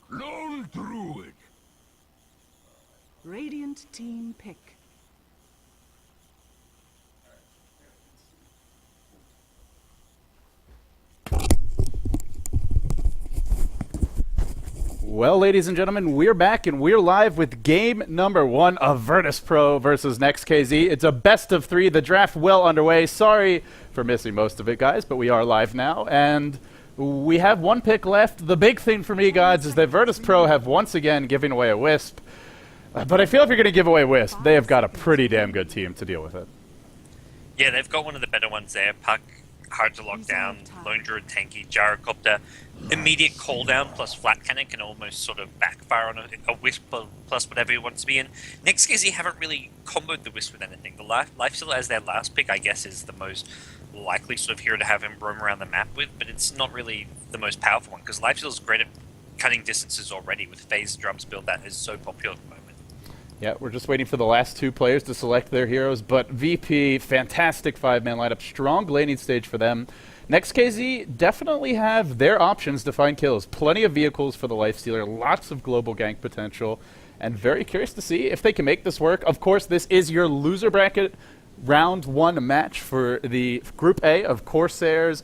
Roll through it. Radiant team pick. Well, ladies and gentlemen, we're back and we're live with game number 1 of Virtus Pro versus NEXT.kz. It's a best of 3. The draft well underway. Sorry for missing most of it, guys, but we are live now, and we have one pick left. The big thing for me, guys, is that Virtus Pro have once again given away a Wisp. But I feel if you're going to give away Wisp, they have got a pretty damn good team to deal with it. Yeah, they've got one of the better ones there. Puck, hard to lock down, Lone Druid tanky, Gyrocopter, immediate cooldown plus flat cannon can almost sort of backfire on a Wisp plus whatever he wants to be in. NEXT.kz haven't really comboed the Wisp with anything. The Lifesteal as their last pick, I guess, is the most likely sort of hero to have him roam around the map with, but it's not really the most powerful one, because Lifesteal is great at cutting distances already with phase drums build that is so popular at the moment. Yeah, we're just waiting for the last 2 players to select their heroes, but VP, fantastic 5-man lineup, strong laning stage for them. NEXT.kz definitely have their options to find kills. Plenty of vehicles for the Lifestealer, lots of global gank potential, and very curious to see if they can make this work. Of course, this is your loser bracket round 1 match for the Group A of Corsairs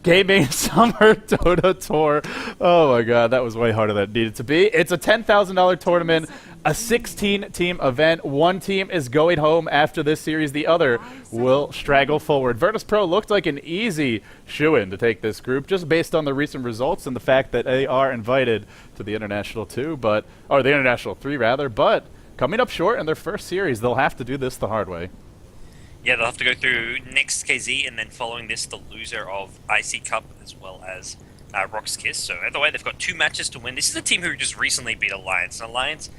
Gaming Summer Dota Tour. Oh my god, that was way harder than it needed to be. It's a $10,000 tournament, a 16-team event. One team is going home after this series. The other will straggle forward. Virtus Pro looked like an easy shoo-in to take this group, just based on the recent results and the fact that they are invited to the International 2, or the International 3 rather, but coming up short in their first series, they'll have to do this the hard way. Yeah, they'll have to go through NEXT.kz, and then following this, the loser of IC Cup as well as rox.kis. So either way, they've got 2 matches to win. This is a team who just recently beat Alliance. And Alliance,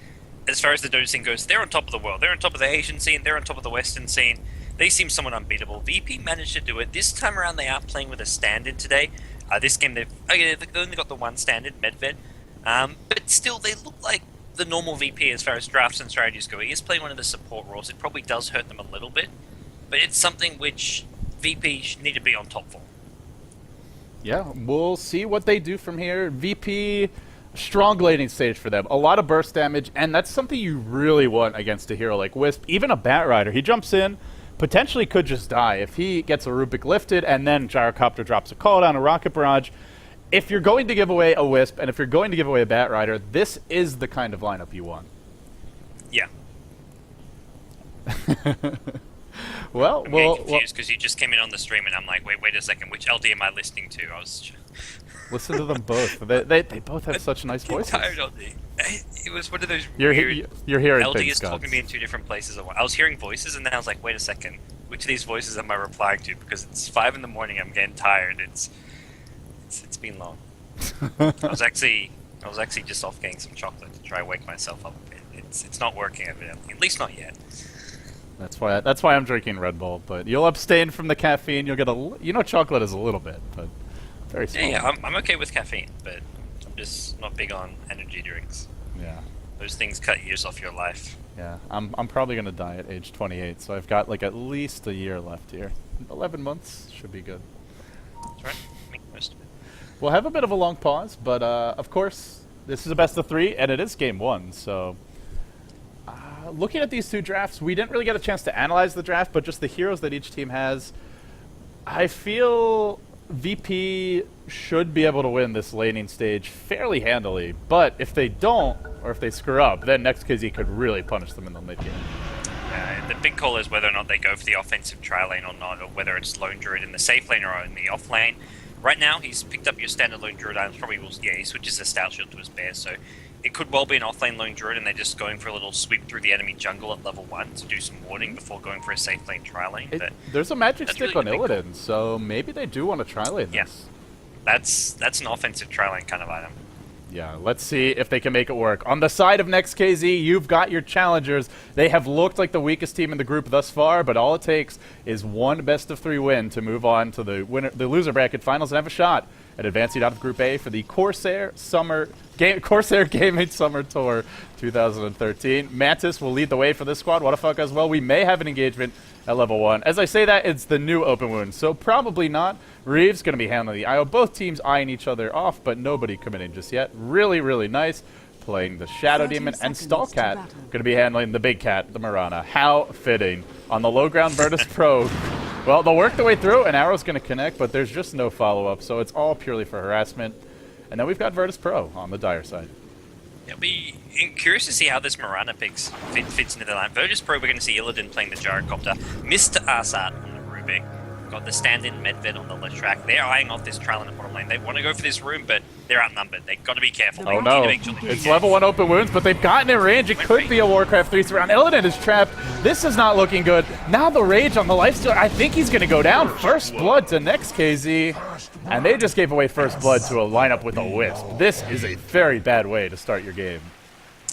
as far as the Dota scene goes, they're on top of the world. They're on top of the Asian scene. They're on top of the Western scene. They seem somewhat unbeatable. VP managed to do it. This time around, they are playing with a stand-in today. This game, they've only got the one stand-in, Medved. But still, they look like the normal VP as far as drafts and strategies go. He is playing one of the support roles. It probably does hurt them a little bit, but it's something which VP need to be on top for. Yeah, we'll see what they do from here. VP, strong laning stage for them. A lot of burst damage, and that's something you really want against a hero like Wisp. Even a Bat Rider, he jumps in, potentially could just die. If he gets a Rubik lifted, and then Gyrocopter drops a call down, a Rocket Barrage. If you're going to give away a Wisp, and if you're going to give away a Bat Rider, this is the kind of lineup you want. Yeah. Well, I'm getting confused because you just came in on the stream and I'm like, wait a second, which LD am I listening to? I was listen to them both. They both have such nice voices. Tired LD. It was one of those you're hearing LD things, is talking to me in 2 different places. I was hearing voices and then I was like, wait a second, which of these voices am I replying to? Because it's 5 in the morning. I'm getting tired. It's been long. I was actually just off getting some chocolate to try to wake myself up a bit. It's not working evidently, at least not yet. That's why I'm drinking Red Bull. But you'll abstain from the caffeine. You'll get chocolate is a little bit, but very small. Yeah, I'm okay with caffeine, but I'm just not big on energy drinks. Yeah, those things cut years off your life. Yeah, I'm probably gonna die at age 28, so I've got like at least a year left here. 11 months should be good. That's right. Make the most of it. We'll have a bit of a long pause, but of course this is a best of 3, and it is game 1, so. Looking at these 2 drafts, we didn't really get a chance to analyze the draft, but just the heroes that each team has. I feel VP should be able to win this laning stage fairly handily, but if they don't, or if they screw up, then NEXT.kz could really punish them in the mid game. The big call is whether or not they go for the offensive tri-lane or not, or whether it's Lone Druid in the safe lane or in the off lane. Right now, he's picked up your standard Lone Druid items, he switches the Stout Shield to his Bear, so it could well be an offlane lone druid, and they're just going for a little sweep through the enemy jungle at level 1 to do some warding before going for a safe lane tri-lane. But there's a magic stick really on Illidan, so maybe they do want to tri-lane Yeah. this. That's an offensive tri-lane kind of item. Yeah, let's see if they can make it work. On the side of NEXT.kz, you've got your challengers. They have looked like the weakest team in the group thus far, but all it takes is one best-of-3 win to move on to the loser bracket finals and have a shot at advancing out of Group A for the Corsair Gaming Summer Tour 2013. Mantis will lead the way for this squad. What the fuck as well? We may have an engagement at level 1. As I say that, it's the new open wound, so probably not. Reeves going to be handling the IO. Both teams eyeing each other off, but nobody committing just yet. Really, really nice. Playing the Shadow Demon, and Stallcat going to be handling the big cat, the Mirana. How fitting. On the low ground, Virtus Pro. Well, they'll work their way through, and Arrow's going to connect, but there's just no follow-up, so it's all purely for harassment. And then we've got Virtus Pro on the dire side. It'll be curious to see how this Mirana fits into the line. Virtus Pro, we're going to see Illidan playing the Gyrocopter. Mr. ars-art on the Rubik. Got the stand-in Medved on the left track. They're eyeing off this trial in the bottom lane. They want to go for this room, but they're outnumbered. They've got to be careful. They Oh no, it's level 1 open wounds, but they've gotten in range. It could be a Warcraft 3 surround. Illidan is trapped. This is not looking good. Now the rage on the lifestealer. I think he's going to go down. First blood to NEXT.kz, and they just gave away first blood to a lineup with a Wisp. This is a very bad way to start your game.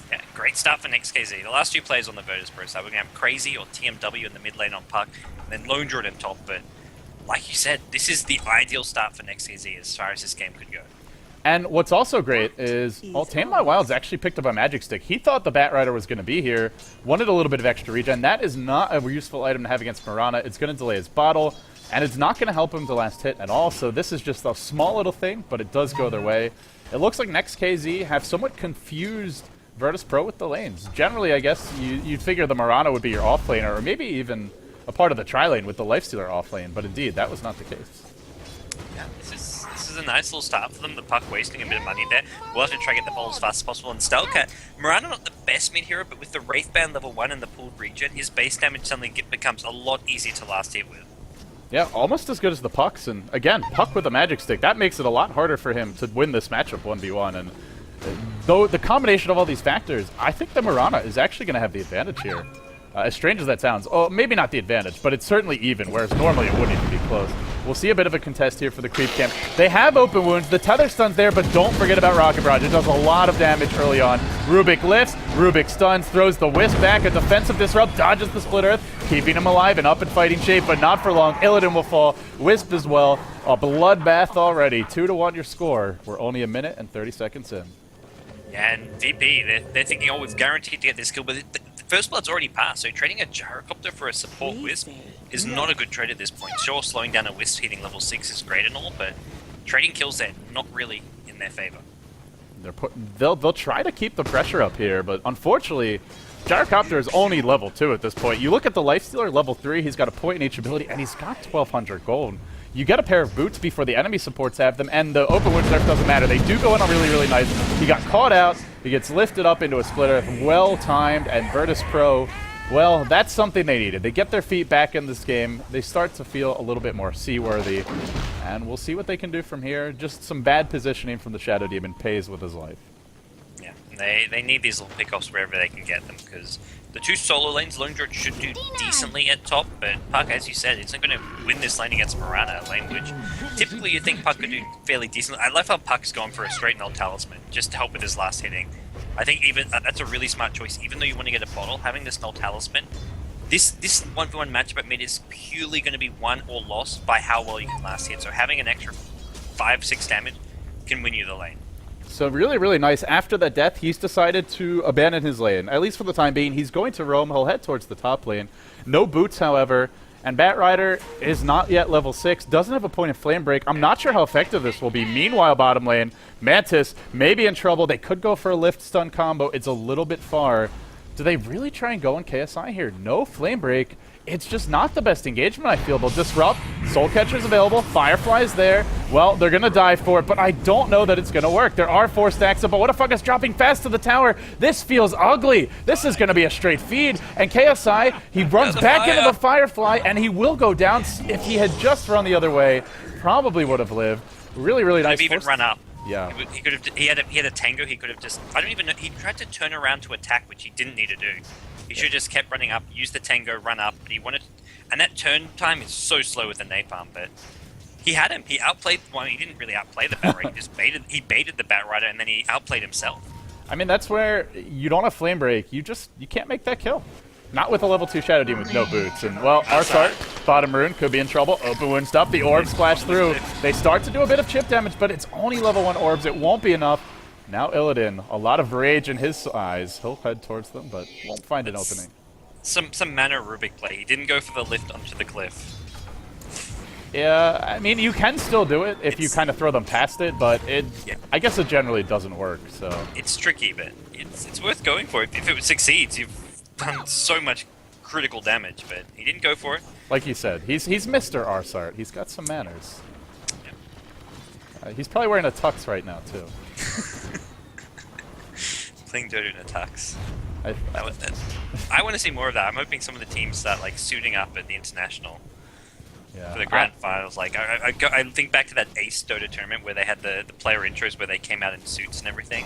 Yeah, great start for NEXT.kz. The last two players on the Virtus Pro side, we're going to have Crazy or TMW in the mid lane on Puck, and then Lone Druid on top, but like you said, this is the ideal start for NEXT.kz as far as this game could go. And what's also great is, well, Tame My Wilds actually picked up a Magic Stick. He thought the Bat Rider was going to be here, wanted a little bit of extra regen. That is not a useful item to have against Mirana. It's going to delay his bottle, and it's not going to help him to last hit at all. So this is just a small little thing, but it does go their way. It looks like NEXT.kz have somewhat confused Virtus Pro with the lanes. Generally, I guess, you'd figure the Mirana would be your off-laner, or maybe even a part of the tri-lane with the Lifestealer off-lane, but indeed, that was not the case. Yeah, this is a nice little start for them. The Puck wasting a bit of money there. We'll have to try to get the ball as fast as possible. And Stallcat, Mirana not the best mid-hero, but with the Wraithbound level 1 and the pooled regen, his base damage suddenly becomes a lot easier to last hit with. Yeah, almost as good as the Pucks, and again, Puck with a Magic Stick, that makes it a lot harder for him to win this matchup 1v1, and though the combination of all these factors, I think the Mirana is actually going to have the advantage here. As strange as that sounds, oh, maybe not the advantage, but it's certainly even, whereas normally it wouldn't even be close. We'll see a bit of a contest here for the creep camp. They have open wounds, the tether stun's there, but don't forget about Rocket Barrage. It does a lot of damage early on. Rubik lifts, Rubik stuns, throws the Wisp back, a defensive disrupt, dodges the Split Earth, keeping him alive and up in fighting shape, but not for long. Illidan will fall, Wisp as well. A bloodbath already, 2-1 your score. We're only a minute and 30 seconds in. Yeah, and VP, they're thinking, oh, we've guaranteed to get this kill, but the First Blood's already passed, so trading a Gyrocopter for a support Wisp is not a good trade at this point. Sure, slowing down a Wisp hitting level 6 is great and all, but trading kills there, not really in their favor. They'll try to keep the pressure up here, but unfortunately, Gyrocopter is only level 2 at this point. You look at the Lifestealer, level 3, he's got a point in each ability, and he's got 1,200 gold. You get a pair of boots before the enemy supports have them, and the open wound nerf doesn't matter. They do go in on really, really nice. He got caught out. He gets lifted up into a splitter. Well-timed, and Virtus Pro, well, that's something they needed. They get their feet back in this game. They start to feel a little bit more seaworthy, and we'll see what they can do from here. Just some bad positioning from the Shadow Demon pays with his life. Yeah, they need these little pickoffs wherever they can get them, because the two solo lanes, Lone Druid should do decently at top, but Puck, as you said, it's not going to win this lane against Mirana, a lane which typically you think Puck could do fairly decently. I love how Puck's gone for a straight null talisman, just to help with his last hitting. I think even that's a really smart choice. Even though you want to get a bottle, having this null talisman, this 1v1 matchup at mid is purely going to be won or lost by how well you can last hit, so having an extra 5-6 damage can win you the lane. So really, really nice. After that death, he's decided to abandon his lane. At least for the time being, he's going to roam. He'll head towards the top lane. No boots, however. And Bat Rider is not yet level 6. Doesn't have a point of Flame Break. I'm not sure how effective this will be. Meanwhile, bottom lane, Mantis may be in trouble. They could go for a lift stun combo. It's a little bit far. Do they really try and go in KSI here? No Flame Break. It's just not the best engagement, I feel. They'll disrupt. Soul Catcher's available. Firefly's there. Well, they're going to die for it, but I don't know that it's going to work. There are 4 stacks up, but what the fuck is dropping fast to the tower? This feels ugly. This is going to be a straight feed. And KSI, he runs back into the Firefly, and he will go down. If he had just run the other way, probably would have lived. Really, really nice. Maybe even run up. Yeah. He could have. He had a tango. He could have just. I don't even know. He tried to turn around to attack, which he didn't need to do. He should have just kept running up, used the tango, run up. But he wanted, and that turn time is so slow with the napalm. But he had him. He outplayed. Well, he didn't really outplay the Batrider. He just baited. He baited the Batrider, and then he outplayed himself. I mean, that's where you don't have flame break. You can't make that kill. Not with a level 2 Shadow Demon with no boots. And, well, ars-art, bottom rune, could be in trouble. Open wound stuff. The orbs splash through. They start to do a bit of chip damage, but it's only level 1 orbs. It won't be enough. Now Illidan, a lot of rage in his eyes. He'll head towards them, but won't find an opening. Some mana Rubik play. He didn't go for the lift onto the cliff. Yeah, I mean, you can still do it if you kind of throw them past it, but I guess it generally doesn't work, so. It's tricky, but it's worth going for. If it succeeds, you've done so much critical damage, but he didn't go for it. Like you said, he's Mr. Ars-art. He's got some manners. He's probably wearing a tux right now, too. Playing Dota in a tux. I want to see more of that. I'm hoping some of the teams start like suiting up at the international for the grand finals. Like I think back to that Ace Dota tournament where they had the player intros where they came out in suits and everything.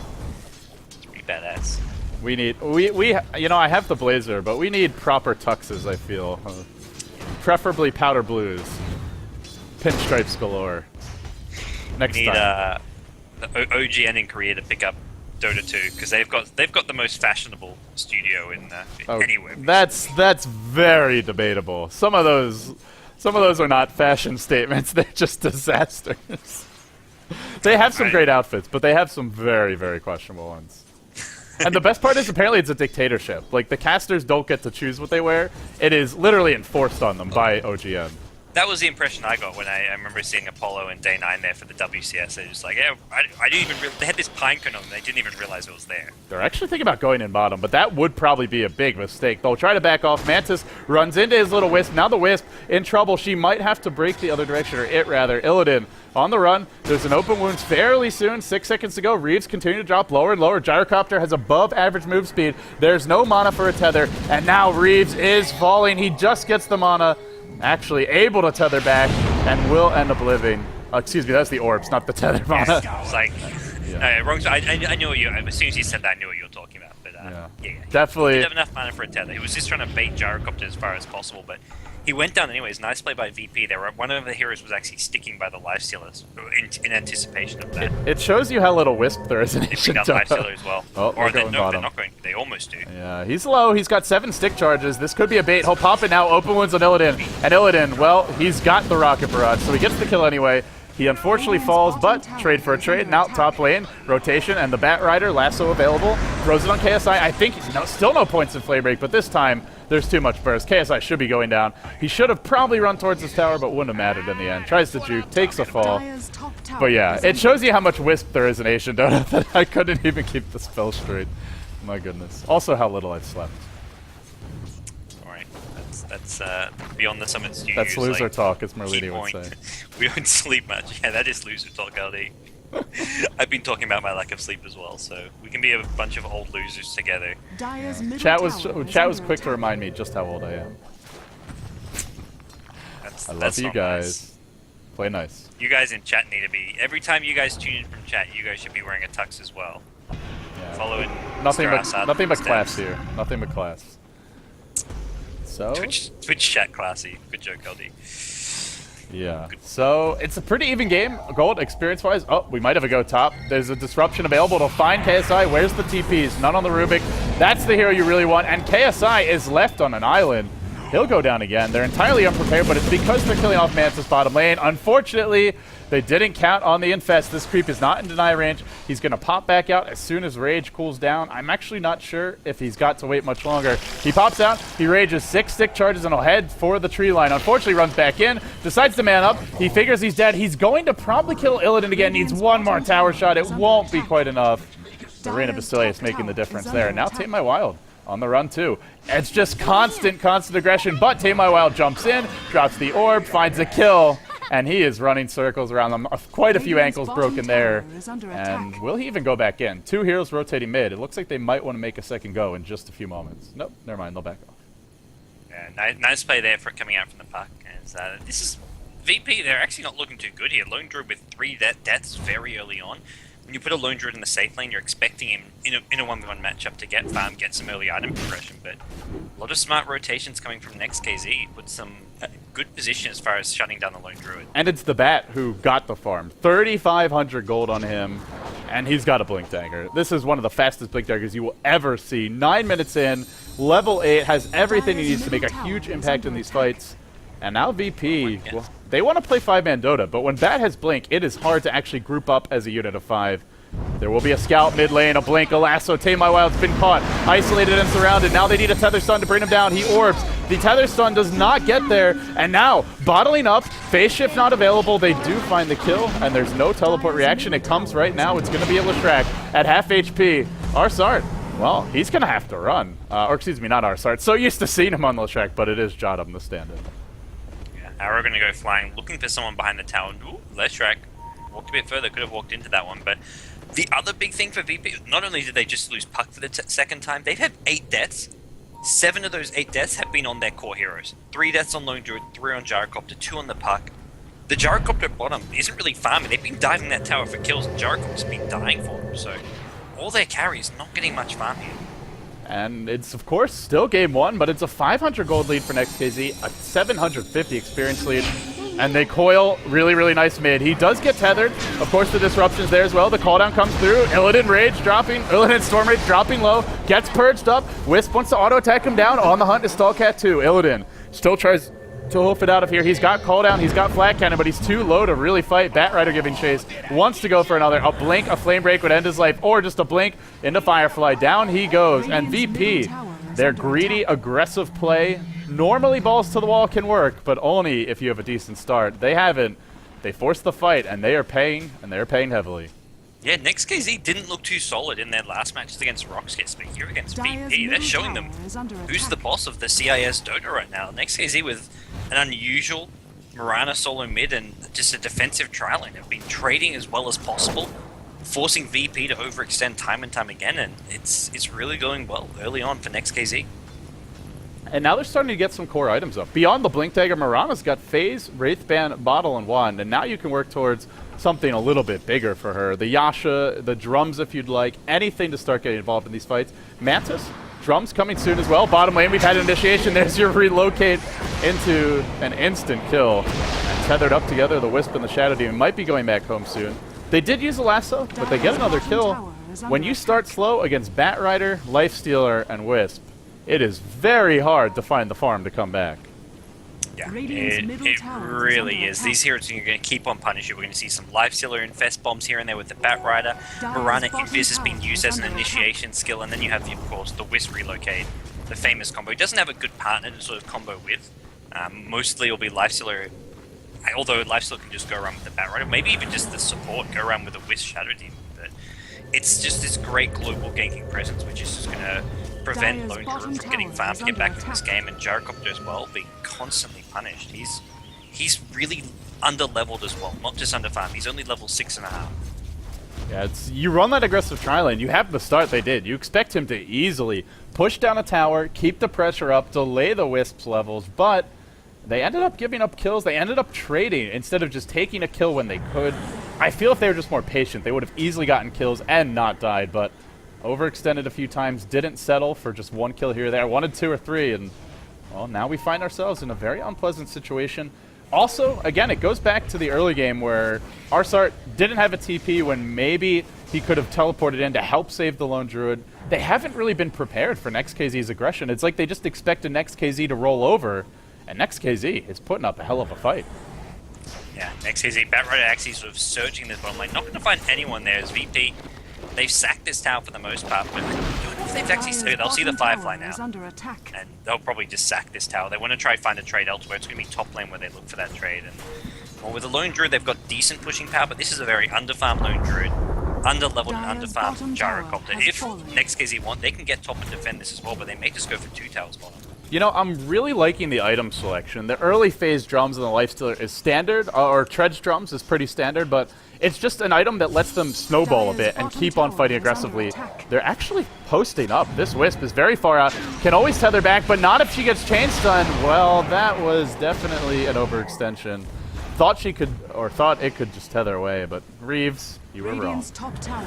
It's pretty badass. We need you know, I have the blazer, but we need proper tuxes, I feel. Preferably powder blues. Pinstripes galore. Next we need time. The OGN in Korea to pick up Dota 2 because they've got the most fashionable studio in anywhere. That's very debatable. Some of those are not fashion statements. They're just disasters. They have some great outfits, but they have some very, very questionable ones. And the best part is apparently it's a dictatorship. Like, the casters don't get to choose what they wear. It is literally enforced on them by OGN. That was the impression I got when I remember seeing Apollo and Day 9 there for the WCS. They were just like, yeah, I didn't even they had this pine cone on them. They didn't even realize it was there. They're actually thinking about going in bottom, but that would probably be a big mistake. They'll try to back off. Mantis runs into his little Wisp. Now the Wisp in trouble. She might have to break the other direction, or it rather. Illidan on the run. There's an open wound fairly soon. 6 seconds to go. Reeves continue to drop lower and lower. Gyrocopter has above average move speed. There's no mana for a tether, and now Reeves is falling. He just gets the mana. Actually able to tether back and will end up living. Excuse me, that's the orbs, not the tether mana. It's like, wrong. I knew what you. As soon as you said that, I knew what you were talking about. But yeah, definitely. He didn't have enough mana for a tether. He was just trying to bait Gyrocopter as far as possible, but he went down anyways. Nice play by VP. One of the heroes was actually sticking by the lifestealers in anticipation of that. It shows you how little Wisp there is in Ancient Dota. Lifestealer as well. Oh, or they're not going. They almost do. Yeah, he's low. He's got 7 stick charges. This could be a bait. He'll pop it now. Open wounds on Illidan. And Illidan, well, he's got the rocket barrage, so he gets the kill anyway. He unfortunately falls, but trade for a trade. Now top lane, rotation, and the Batrider, lasso available. Throws it on KSI. I think still no points in Flame Break, but this time there's too much burst. KSI should be going down. He should have probably run towards his tower, but wouldn't have mattered in the end. Tries to juke, takes a fall. But yeah, it shows you how much Wisp there is in Asian Dota that I couldn't even keep the spell straight. My goodness. Also how little I've slept. Alright, that's beyond the Summit Studios. That's loser talk, as Merlini would say. We don't sleep much. Yeah, that is loser talk, LD. I've been talking about my lack of sleep as well, so we can be a bunch of old losers together. Chat was quick to remind me just how old I am. I love you guys. Nice. Play nice. You guys in chat need to be. Every time you guys tune in from chat, you guys should be wearing a tux as well. Yeah. Following nothing but class here. Nothing but class. So Twitch chat classy. Good joke, LD. Yeah. So it's a pretty even game. Gold experience-wise. Oh, we might have a go top. There's a disruption available to find KSI. Where's the TPs? None on the Rubik. That's the hero you really want. And KSI is left on an island. He'll go down again. They're entirely unprepared, but it's because they're killing off Mantis bottom lane. Unfortunately, they didn't count on the Infest. This creep is not in deny range. He's going to pop back out as soon as Rage cools down. I'm actually not sure if he's got to wait much longer. He pops out. He rages 6 stick charges and he'll head for the tree line. Unfortunately, runs back in. Decides to man up. He figures he's dead. He's going to probably kill Illidan again. Needs one more tower shot. It won't be quite enough. The Reign of Basilius making the difference there. Now Tame My Wild on the run too. It's just constant aggression, but Tame My Wild jumps in, drops the orb, finds a kill, and he is running circles around them. Quite a few ankles broken there. And will he even go back in? 2 heroes rotating mid. It looks like they might want to make a second go in just a few moments. Nope, never mind, they'll back off. Yeah, nice play there for coming out from the puck. And this is VP, they're actually not looking too good here. Lone Druid with 3 deaths very early on. when you put a lone druid in the safe lane, you're expecting him in a 1v1 matchup to get farm, get some early item progression, but a lot of smart rotations coming from NEXT.kz with some good position as far as shutting down the lone druid. And it's the Bat who got the farm. 3,500 gold on him, and he's got a Blink Dagger. This is one of the fastest Blink Daggers you will ever see. 9 minutes in, level 8, has everything he needs to make a huge impact in these fights. And now VP, well, they want to play 5-man Dota, but when Bat has Blink, it is hard to actually group up as a unit of 5. There will be a scout mid lane, a blink, a lasso. Tame My Wild's been caught, isolated and surrounded. Now they need a tether stun to bring him down. He orbs. The tether stun does not get there. And now, bottling up, phase shift not available. They do find the kill, and there's no teleport reaction. It comes right now. It's going to be a Leshrac at half HP. ars-art, well, he's going to have to run. Or excuse me, not ars-art. So used to seeing him on Leshrac, but it is Jottam the stand-in. Yeah, Arrow going to go flying, looking for someone behind the tower. Ooh, Leshrac walked a bit further, could have walked into that one, but the other big thing for VP, not only did they just lose Puck for the second time, they've had 8 deaths. 7 of those 8 deaths have been on their core heroes. 3 deaths on Lone Druid, 3 on Gyrocopter, 2 on the Puck. The Gyrocopter at bottom isn't really farming. They've been diving that tower for kills, and Gyrocopter's been dying for them, so all their carries not getting much farm here. And it's, of course, still game 1, but it's a 500 gold lead for NEXT.kz, a 750 experience lead. And they coil really, really nice mid. He does get tethered. Of course, the disruption's there as well. The cooldown comes through. Illidan Rage dropping. Illidan Storm Rage dropping low. Gets purged up. Wisp wants to auto-attack him down. On the hunt is Stallcat 2. Illidan still tries to hoof it out of here. He's got cooldown. He's got flat cannon, but he's too low to really fight. Batrider giving chase. Wants to go for another. A blink, a flame break would end his life. Or just a blink into Firefly. Down he goes. And VP, their greedy, aggressive play, normally balls to the wall can work, but only if you have a decent start. They haven't. They forced the fight, and they are paying, and they're paying heavily. Yeah, NEXT.kz didn't look too solid in their last matches against rox.kis, but here against VP, they're showing them who's the boss of the CIS Dota right now. NEXT.kz with an unusual Mirana solo mid and just a defensive trial lane have been trading as well as possible, forcing VP to overextend time and time again, and it's really going well early on for NEXT.kz. And now they're starting to get some core items up. Beyond the Blink Dagger, Mirana's got Phase, Wraithband, Bottle, and Wand, and now you can work towards something a little bit bigger for her. The Yasha, the drums if you'd like, anything to start getting involved in these fights. Mantis, drums coming soon as well. Bottom lane, we've had an initiation. There's your relocate into an instant kill. And tethered up together, the Wisp and the Shadow Demon might be going back home soon. They did use a lasso, but they get another kill. When you start slow against Batrider, Lifestealer, and Wisp, it is very hard to find the farm to come back. Yeah, it really is. These heroes are going to keep on punishing. We're going to see some Lifestealer Infest bombs here and there with the Batrider. Mirana Invis has been used as an initiation skill, and then you have, of course, the Wisp Relocate, the famous combo. He doesn't have a good partner to sort of combo with. Mostly it'll be Lifestealer, although Lifestealer can just go around with the Batrider. Maybe even just the support, go around with the Wisp Shadow Demon. But it's just this great global ganking presence, which is just going to prevent Lone Druid from getting farmed to get back into this game, and Gyrocopter as well being constantly punished. He's really under-leveled as well, not just under-farmed. He's only level 6.5. Yeah, you run that aggressive tri lane, you have the start they did. You expect him to easily push down a tower, keep the pressure up, delay the Wisp's levels, but they ended up giving up kills. They ended up trading instead of just taking a kill when they could. I feel if they were just more patient, they would have easily gotten kills and not died, but overextended a few times, didn't settle for just 1 kill here or there, wanted 2 or 3, and well, now we find ourselves in a very unpleasant situation. Also, again, it goes back to the early game where ars-art didn't have a TP when maybe he could have teleported in to help save the Lone Druid. They haven't really been prepared for NEXT.kz's aggression. It's like they just expected NEXT.kz to roll over, and NEXT.kz is putting up a hell of a fight. Yeah, NEXT.kz, Batrider actually sort of surging this bottom lane. Not going to find anyone there as VP. They've sacked this tower for the most part, but if they've actually, they'll see the Firefly now, and they'll probably just sack this tower. They want to try to find a trade elsewhere. It's going to be top lane where they look for that trade. And well, with the Lone Druid, they've got decent pushing power, but this is a very underfarmed Lone Druid, under-leveled and underfarmed Gyrocopter. If NEXT.kz want, they can get top and defend this as well, but they may just go for 2 towers bottom. You know, I'm really liking the item selection. The early phase drums and the Lifestealer is standard, or Tread's drums is pretty standard, but it's just an item that lets them snowball a bit and keep on fighting aggressively. They're actually posting up. This Wisp is very far out, can always tether back, but not if she gets chain stunned. Well, that was definitely an overextension. Thought she could, or thought it could just tether away, but Reeves, You were wrong.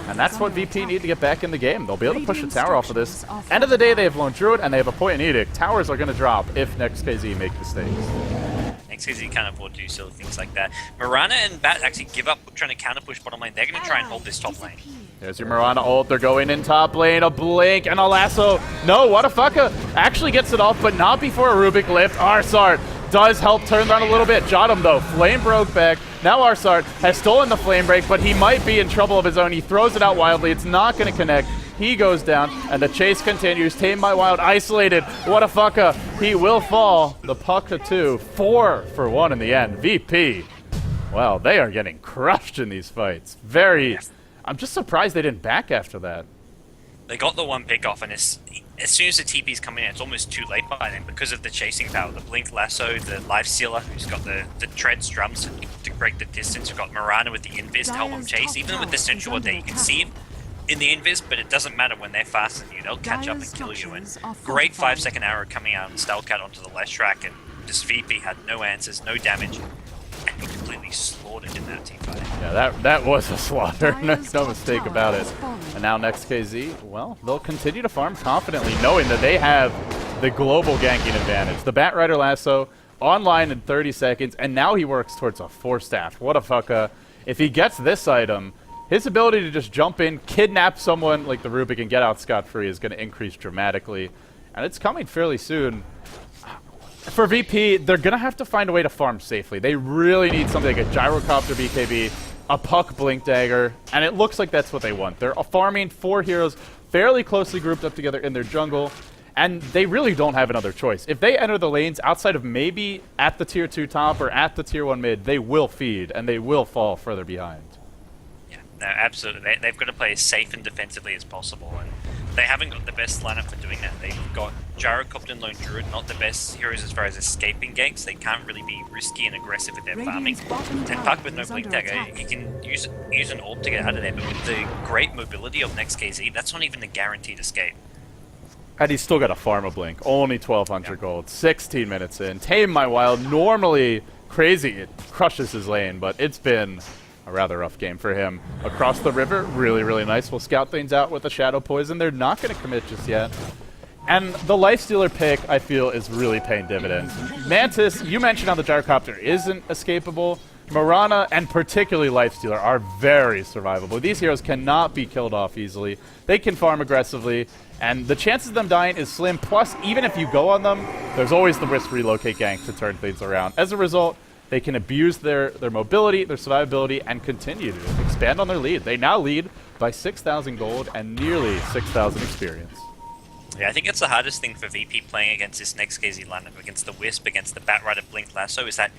And that's what VP need to get back in the game. They'll be able to push a tower off of this. End of the day, they have Lone Druid, and they have a point in Edict. Towers are going to drop if NEXT.kz make mistakes. NEXT.kz can't afford to do silly things like that. Mirana and Bat actually give up trying to counter push bottom lane. They're going to try and hold this top lane. There's your Mirana ult. They're going in top lane. A blink and a lasso. No, what a fucka. Actually gets it off, but not before a Rubik lift. ars-art does help turn around a little bit. Jottam, though. Flame broke back. Now ars-art has stolen the flame break, but he might be in trouble of his own. He throws it out wildly. It's not going to connect. He goes down, and the chase continues. Tamed by Wild, isolated. What a fucka. He will fall. The puck to 2. 4 for 1 in the end. VP. Well, they are getting crushed in these fights. Very... I'm just surprised they didn't back after that. They got the one pick off, and as soon as the TP's come in, it's almost too late by then because of the chasing power. The Blink Lasso, the Life Stealer, who's got the Treads drums to break the distance. We've got Mirana with the Invis to help them chase. Even with the Central Ward there, you can see in the Invis, but it doesn't matter when they're faster than you. They'll catch up and kill you. And great 5-second arrow coming out and Stalcat onto the left track, and just VP had no answers, no damage, and he completely slaughtered in that team fight. Yeah, that was a slaughter. No mistake about it. And now NEXT.kz, well, they'll continue to farm confidently, knowing that they have the global ganking advantage. The Batrider Lasso online in 30 seconds, and now he works towards a 4-staff. What a fucka. If he gets this item, his ability to just jump in, kidnap someone like the Rubik and get out scot-free is going to increase dramatically. And it's coming fairly soon. For VP, they're going to have to find a way to farm safely. They really need something like a Gyrocopter BKB, a Puck Blink Dagger, and it looks like that's what they want. They're farming 4 heroes fairly closely grouped up together in their jungle, and they really don't have another choice. If they enter the lanes outside of maybe at the tier 2 top or at the tier 1 mid, they will feed, and they will fall further behind. Yeah, no, absolutely. They've got to play as safe and defensively as possible, and they haven't got the best lineup for doing that. They've got Gyrocopter and Lone Druid, not the best heroes as far as escaping ganks. They can't really be risky and aggressive with their farming. And Puck with no Blink Dagger, he can use an ult to get out of there, but with the great mobility of NEXT.kz, that's not even a guaranteed escape. And he's still got a farm a blink. Only 1,200 gold. 16 minutes in. Tame My Wild, normally crazy. It crushes his lane, but it's been a rather rough game for him. Across the river, really, really nice. We'll scout things out with a Shadow Poison. They're not going to commit just yet. And the Lifestealer pick, I feel, is really paying dividends. Mantis, you mentioned how the Gyrocopter isn't escapable. Mirana, and particularly Lifestealer, are very survivable. These heroes cannot be killed off easily. They can farm aggressively, and the chances of them dying is slim. Plus, even if you go on them, there's always the Wisp Relocate gank to turn things around. As a result, they can abuse their mobility, their survivability, and continue to expand on their lead. They now lead by 6,000 gold and nearly 6,000 experience. Yeah, I think it's the hardest thing for VP playing against this NEXT.kz lineup, against the Wisp, against the Batrider Blink Lasso, is that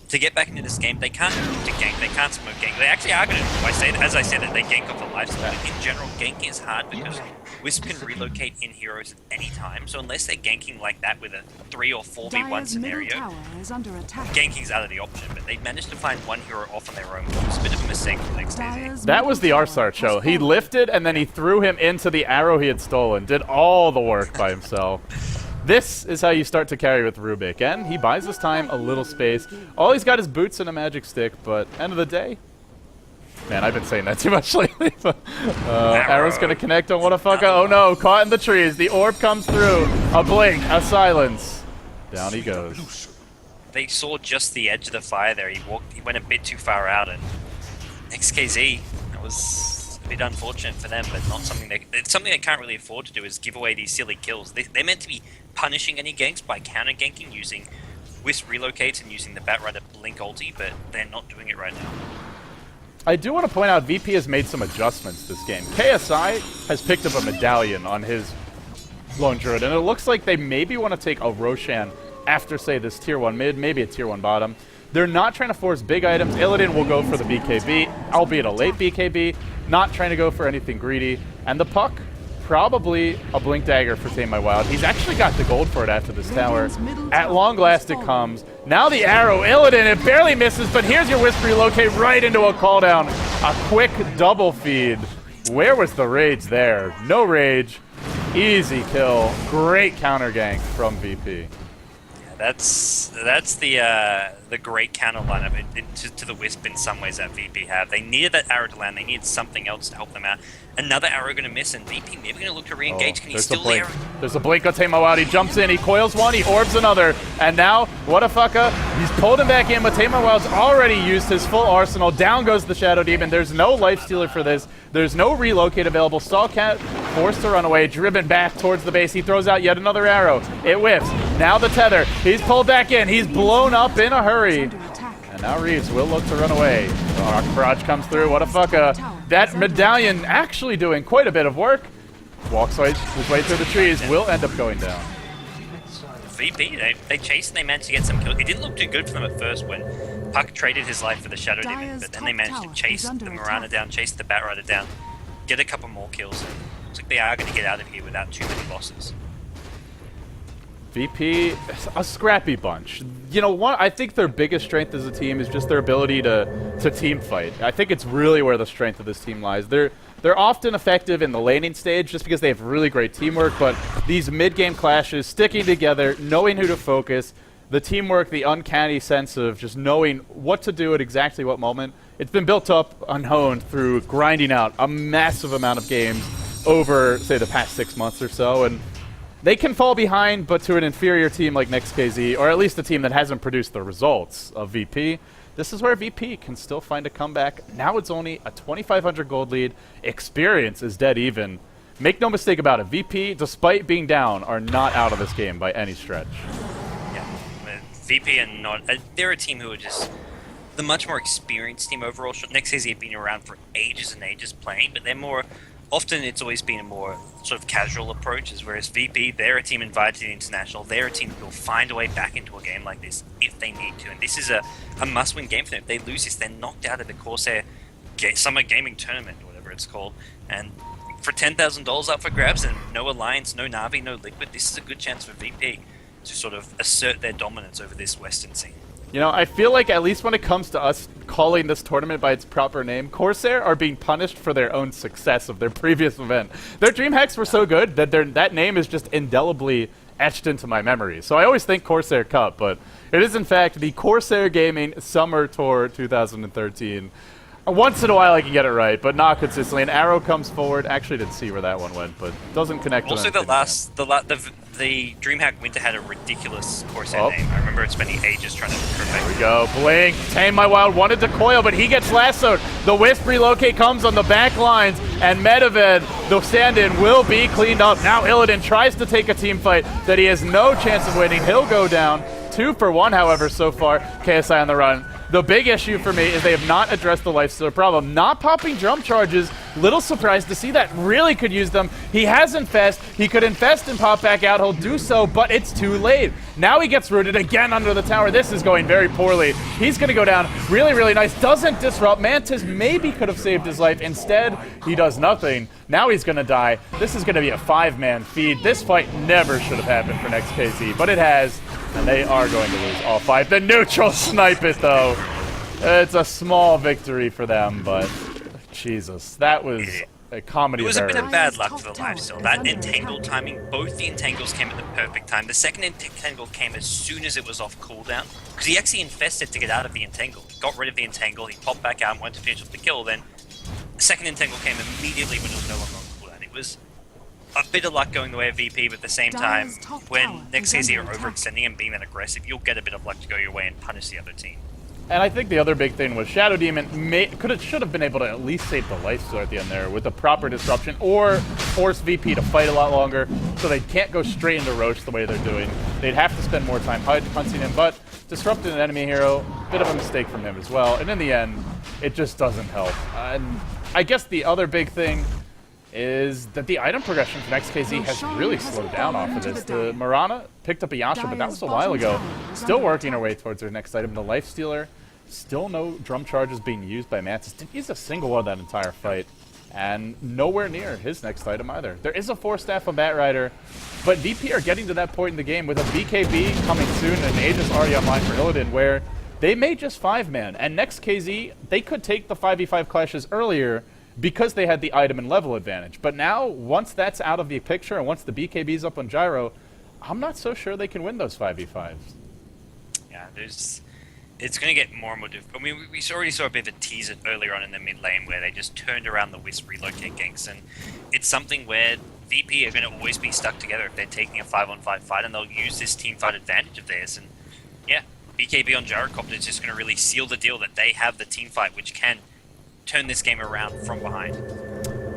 to get back into this game, they can't move to gank, they can't smoke gank. They actually are going to, as I said, that they gank off a lifesteal. But in general, ganking is hard because Wisp can relocate in heroes at any time. So unless they're ganking like that with a 3 or 4v1 scenario, ganking's out of the option. But they managed to find one hero off on their own. It's a bit of a mistake for NEXT.kz. That was the ars-art show. He lifted and then he threw him into the arrow he had stolen. Did all the work by himself. This is how you start to carry with Rubik, and he buys his time a little space. All he's got is boots and a magic stick, but end of the day, man, I've been saying that too much lately. But, arrow's gonna connect on what a fucker. Oh no, caught in the trees. The orb comes through. A blink, a silence. Down he goes. They saw just the edge of the fire there. He went a bit too far out, and NEXT.kz, that was a bit unfortunate for them, but not something it's something they can't really afford to do, is give away these silly kills. They're meant to be punishing any ganks by counter ganking using Wisp relocates and using the Batrider Blink ulti, but they're not doing it right now. I do want to point out VP has made some adjustments this game. KSI has picked up a medallion on his Lone Druid, and it looks like they maybe want to take a Roshan after, say, this tier 1 mid, maybe a tier 1 bottom. They're not trying to force big items. Illidan will go for the BKB, albeit a late BKB, not trying to go for anything greedy. And the Puck, probably a Blink Dagger for Tame My Wild. He's actually got the gold for it after this tower. At long last it comes. Now the arrow, Illidan, it barely misses, but here's your Wisp Relocate right into a call down. A quick double feed. Where was the rage there? No rage. Easy kill. Great counter gank from VP. that's the great counter lineup to the Wisp in some ways that VP have. They needed that arrow to land. They needed something else to help them out. Another arrow going to miss, and VP maybe going to look to re-engage. Can he steal the arrow? There's a blink on Tamo out. He jumps in, he coils one, he orbs another, and now, what a fucka. He's pulled him back in, but Tamo Wild's already used his full arsenal. Down goes the Shadow Demon. There's no life stealer for this. There's no relocate available. Stallcat forced to run away, driven back towards the base. He throws out yet another arrow. It whiffs. Now the tether. He's pulled back in. He's blown up in a hurry. And now Reeves will look to run away. The barrage comes through. What a fucka. That medallion actually doing quite a bit of work. Walks his way through the trees. Will end up going down. VP, they chased and they managed to get some kills. It didn't look too good for them at first when Puck traded his life for the Shadow Demon, but then they managed to chase the Mirana down, chase the Batrider down, get a couple more kills. And looks like they are going to get out of here without too many losses. VP, a scrappy bunch. You know, I think their biggest strength as a team is just their ability to team fight. I think it's really where the strength of this team lies. They're often effective in the laning stage just because they have really great teamwork, but these mid-game clashes, sticking together, knowing who to focus, the teamwork, the uncanny sense of just knowing what to do at exactly what moment, it's been built up and honed through grinding out a massive amount of games over, say, the past 6 months or so, and they can fall behind, but to an inferior team like NEXT.kz, or at least a team that hasn't produced the results of VP, this is where VP can still find a comeback. Now it's only a 2,500 gold lead. Experience is dead even. Make no mistake about it, VP, despite being down, are not out of this game by any stretch. Yeah, VP are not. They're a team who are just the much more experienced team overall. NEXT.kz have been around for ages and ages playing, but they're more. Often it's always been a more sort of casual approach, whereas VP, they're a team invited to the International. They're a team who will find a way back into a game like this if they need to. And this is a must-win game for them. If they lose this, they're knocked out of the Corsair Summer Gaming Tournament, or whatever it's called. And for $10,000 up for grabs and no Alliance, no Na'Vi, no Liquid, this is a good chance for VP to sort of assert their dominance over this Western scene. You know, I feel like at least when it comes to us calling this tournament by its proper name, Corsair are being punished for their own success of their previous event. Their DreamHacks were so good that that name is just indelibly etched into my memory. So I always think Corsair Cup, but it is in fact the Corsair Gaming Summer Tour 2013. Once in a while I can get it right, but not consistently. An arrow comes forward. Actually didn't see where that one went, but doesn't connect. Also, the DreamHack Winter had a ridiculous Corsair name. I remember spending ages trying to perfect. There we go. Blink. Tame My Wild wanted to coil, but he gets lassoed. The Wisp relocate comes on the back lines, and Medived, the stand-in, will be cleaned up. Now Illidan tries to take a team fight that he has no chance of winning. He'll go down. 2 for 1, however, so far. KSI on the run. The big issue for me is they have not addressed the lifestealer problem. Not popping jump charges. Little surprised to see that. Really could use them. He has Infest. He could Infest and pop back out. He'll do so, but it's too late. Now he gets rooted again under the tower. This is going very poorly. He's going to go down. Really, really nice. Doesn't disrupt. Mantis maybe could have saved his life. Instead, he does nothing. Now he's going to die. This is going to be a 5-man feed. This fight never should have happened for NEXT.kz, but it has. And they are going to lose all 5. The neutral snipe it, though. It's a small victory for them, but Jesus, that was a comedy of errors. It was a bit of bad luck for the lifesteal. That entangled timing, both the entangles came at the perfect time. The second entangle came as soon as it was off cooldown, because he actually infested to get out of the entangle. He got rid of the entangle, he popped back out and went to finish off the kill, then the second entangle came immediately when it was no longer on cooldown. It was a bit of luck going the way of VP, but at the same time, when NEXT.kz are overextending and being that aggressive, you'll get a bit of luck to go your way and punish the other team. And I think the other big thing was Shadow Demon should have been able to at least save the lifestealer at the end there with the proper disruption, or force VP to fight a lot longer so they can't go straight into Roche the way they're doing. They'd have to spend more time hunting him, but disrupting an enemy hero, bit of a mistake from him as well. And in the end, it just doesn't help. And I guess the other big thing is that the item progression for NEXT.kz has really slowed down off of this. The Mirana picked up a Yasha, but that was a while ago. Still working her way towards her next item. The Lifestealer, still no drum charges being used by Mantis. Didn't use a single one that entire fight. And nowhere near his next item either. There is a 4-staff on Batrider, but VP are getting to that point in the game with a BKB coming soon and an Aegis already online for Illidan, where they may just 5-man. And NEXT.kz, they could take the 5v5 clashes earlier because they had the item and level advantage. But now, once that's out of the picture and once the BKB's up on Gyro, I'm not so sure they can win those 5v5s. Yeah, it's going to get more and more difficult. I mean, we already saw a bit of a teaser earlier on in the mid lane where they just turned around the Wisp relocate ganks, and it's something where VP are going to always be stuck together if they're taking a 5-on-5 fight, and they'll use this team fight advantage of theirs. And yeah, BKB on Gyrocopter is just going to really seal the deal that they have the team fight, which can turn this game around from behind.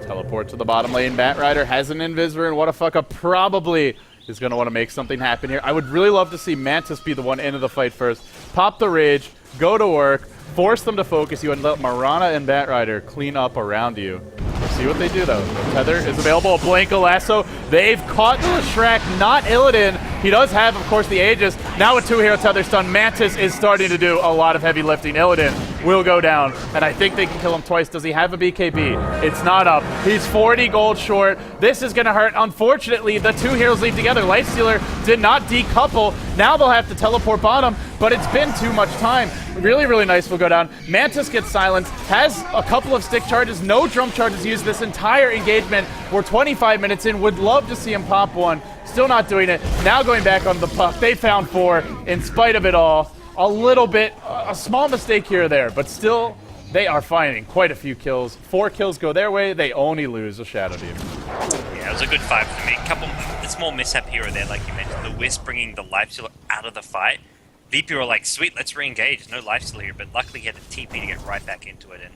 Teleport to the bottom lane. Batrider has an Invisor, and what a fuck up. Probably is going to want to make something happen here. I would really love to see Mantis be the one into the fight first. Pop the Rage, go to work, force them to focus you, and let Mirana and Batrider clean up around you. We'll see what they do, though. Tether is available. A Blanka Lasso. They've caught the Shrek, not Illidan. He does have, of course, the Aegis. Now with 2-hero Tether stun, Mantis is starting to do a lot of heavy lifting. Illidan will go down, and I think they can kill him twice. Does he have a BKB? It's not up. He's 40 gold short. This is going to hurt. Unfortunately, the 2 heroes leave together. Lifestealer did not decouple. Now they'll have to teleport bottom, but it's been too much time. Really, really nice will go down. Mantis gets silenced, has a couple of stick charges, no drum charges used this entire engagement. We're 25 minutes in. Would love to see him pop one. Still not doing it. Now going back on the puck. They found 4 in spite of it all. A little bit, a small mistake here or there, but still, they are finding quite a few kills. 4 kills go their way. They only lose a Shadow Demon. Yeah, it was a good fight for me. A small mishap here or there, like you mentioned. The Wisp bringing the Lifestealer out of the fight. VP were like, sweet, let's re-engage. No Lifestealer here, but luckily he had a TP to get right back into it. And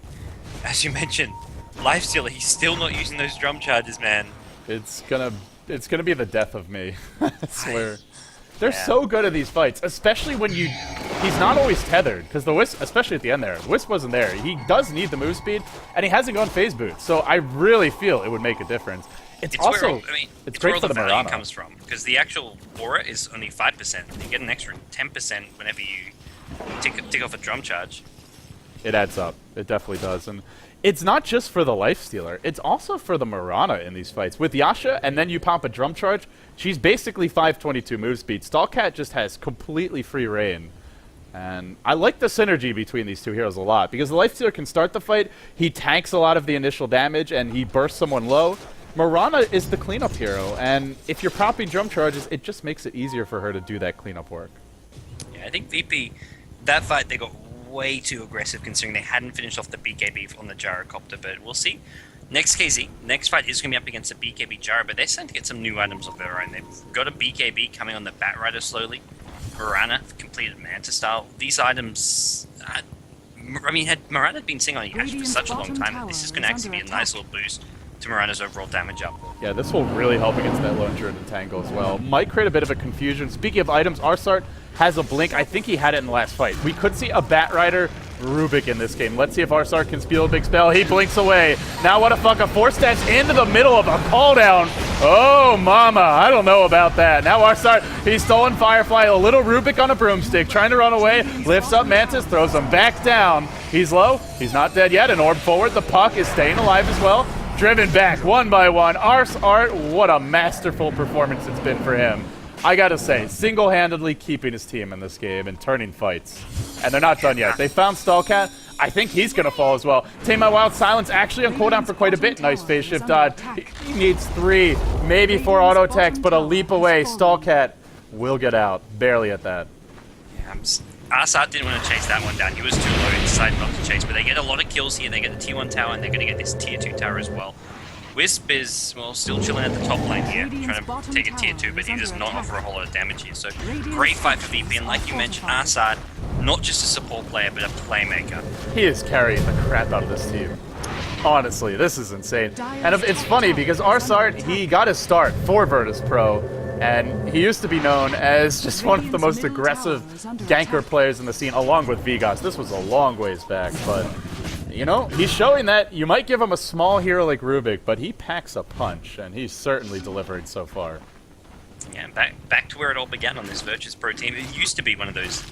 as you mentioned, Lifestealer, he's still not using those drum charges, man. It's gonna be the death of me. I swear. They're so good at these fights, especially when he's not always tethered, because the Wisp, especially at the end there, Wisp wasn't there. He does need the move speed, and he hasn't gone phase boot, so I really feel it would make a difference. It's also, where, it's great where for the the value Mirana. comes from, because the actual aura is only 5%. You get an extra 10% whenever you tick off a drum charge. It adds up. It definitely does. And it's not just for the Lifestealer. It's also for the Mirana in these fights. With Yasha, and then you pop a drum charge, she's basically 522 move speed. Stallcat just has completely free reign. And I like the synergy between these 2 heroes a lot, because the Lifestealer can start the fight, he tanks a lot of the initial damage, and he bursts someone low. Mirana is the cleanup hero, and if you're popping drum charges, it just makes it easier for her to do that cleanup work. Yeah, I think VP, that fight, they got way too aggressive considering they hadn't finished off the BKB on the Gyrocopter, but we'll see. NEXT.kz, next fight is going to be up against a BKB Gyro, but they're starting to get some new items of their own. They've got a BKB coming on the Batrider slowly. Mirana completed Manta style. These items, I mean, had Mirana been sitting on Yash for such a long time, that this is going to actually be a nice little boost to Mirana's overall damage up. Yeah, this will really help against that lone druid and tangle as well. Might create a bit of a confusion. Speaking of items, ars-art has a blink. I think he had it in the last fight. We could see a Batrider Rubik in this game. Let's see if ars-art can steal a big spell. He blinks away. Now what a fuck, a 4-stats into the middle of a call down. Oh, mama, I don't know about that. Now ars-art, he's stolen Firefly, a little Rubik on a broomstick, trying to run away, lifts up Mantis, throws him back down. He's low, he's not dead yet, an orb forward. The puck is staying alive as well. Driven back one by one. ars-art, what a masterful performance it's been for him. I gotta say, single-handedly keeping his team in this game and turning fights. And they're not done yet. They found Stallcat. I think he's gonna fall as well. Tame My Wild Silence actually on cooldown for quite a bit. Nice phase shift dodge. He needs 3, maybe 4 auto attacks, but a leap away. Stallcat will get out. Barely at that. Yeah, ars-art didn't want to chase that one down. He was too low. He decided not to chase, but they get a lot of kills here. They get the T1 tower, and they're going to get this Tier 2 tower as well. Wisp is, well, still chilling at the top lane here, trying to take a Tier 2, but he does not offer a whole lot of damage here. So, great fight for VP, and like you mentioned, ars-art, not just a support player, but a playmaker. He is carrying the crap out of this team. Honestly, this is insane. And it's funny, because ars-art, he got his start for Virtus Pro, and he used to be known as just one of the most aggressive ganker players in the scene, along with Vigas. This was a long ways back, but, you know, he's showing that you might give him a small hero like Rubik, but he packs a punch, and he's certainly delivering so far. Yeah, back to where it all began on this Virtus Pro team. It used to be one of those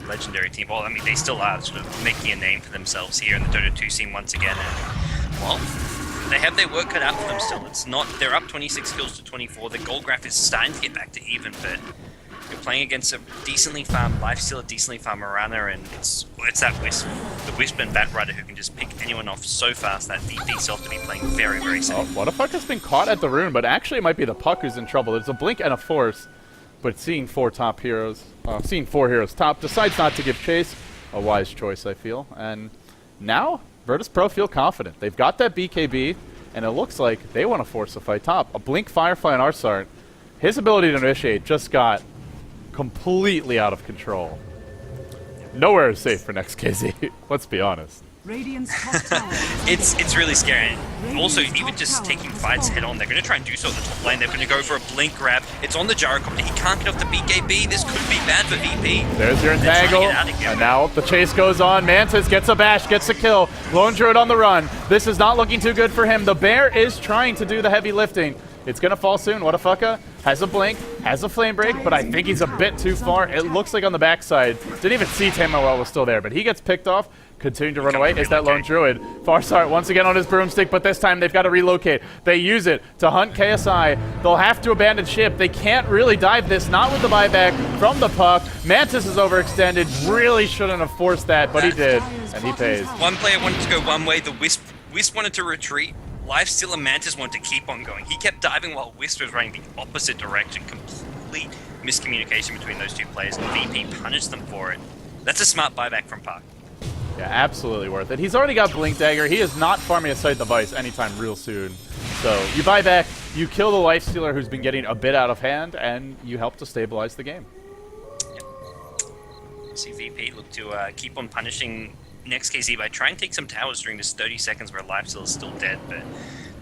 legendary teams. Well, I mean, they still are sort of making a name for themselves here in the Dota 2 scene once again, and, well, they have their work cut out for them still. It's not, they're up 26 kills to 24. The gold graph is starting to get back to even, but you're playing against a decently farmed Lifestealer, decently farmed Mirana, and it's that Wisp, the Wisp and Batrider who can just pick anyone off so fast that VP self to be playing very, very safe. Oh, what a fuck has been caught at the rune, but actually it might be the puck who's in trouble. There's a blink and a force. but seeing four heroes top, decides not to give chase. A wise choice, I feel. And now, Virtus Pro feel confident. They've got that BKB, and it looks like they want to force a fight top. A Blink Firefly and ars-art, his ability to initiate just got completely out of control. Nowhere is safe for NEXT.kz, let's be honest. It's really scary. Also, even just taking fights head on, they're going to try and do so at the top lane. They're going to go for a blink grab. It's on the gyrocopter. He can't get off the BKB. This could be bad for VP. There's your entangle. And now the chase goes on. Mantis gets a bash, gets a kill. Lone Druid on the run. This is not looking too good for him. The bear is trying to do the heavy lifting. It's going to fall soon. What a fucka. Has a blink, has a flame break, but I think he's a bit too far. It looks like on the backside. Didn't even see Tamoel was still there, but he gets picked off. Continuing to run away is that Lone Druid. Farsart once again on his broomstick, but this time they've got to relocate. They use it to hunt KSI. They'll have to abandon ship. They can't really dive this, not with the buyback from the puck. Mantis is overextended. Really shouldn't have forced that, but he did, and he pays. One player wanted to go one way. The Wisp wanted to retreat. Lifesteal and Mantis wanted to keep on going. He kept diving while Wisp was running the opposite direction. Complete miscommunication between those two players, and VP punished them for it. That's a smart buyback from Puck. Yeah, absolutely worth it. He's already got Blink Dagger. He is not farming a Sight Device anytime real soon. So you buy back, you kill the Lifestealer who's been getting a bit out of hand, and you help to stabilize the game. Yep. See VP look to keep on punishing NEXT.kz by trying to take some towers during this 30 seconds where Lifesteal is still dead, but